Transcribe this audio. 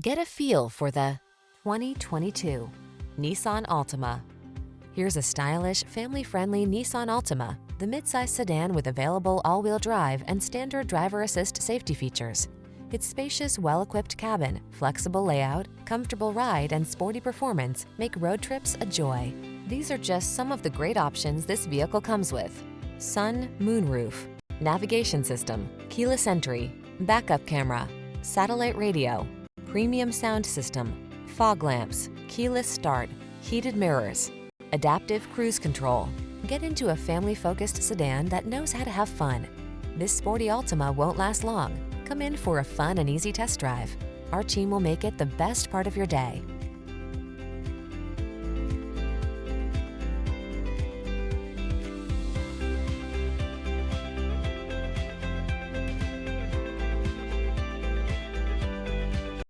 Get a feel for the 2022 Nissan Altima. Here's a stylish, family-friendly Nissan Altima, the midsize sedan with available all-wheel drive and standard driver assist safety features. Its spacious, well-equipped cabin, flexible layout, comfortable ride, and sporty performance make road trips a joy. These are just some of the great options this vehicle comes with: sun, moonroof, navigation system, keyless entry, backup camera, satellite radio, premium sound system, fog lamps, keyless start, heated mirrors, adaptive cruise control. Get into a family-focused sedan that knows how to have fun. This sporty Altima won't last long. Come in for a fun and easy test drive. Our team will make it the best part of your day.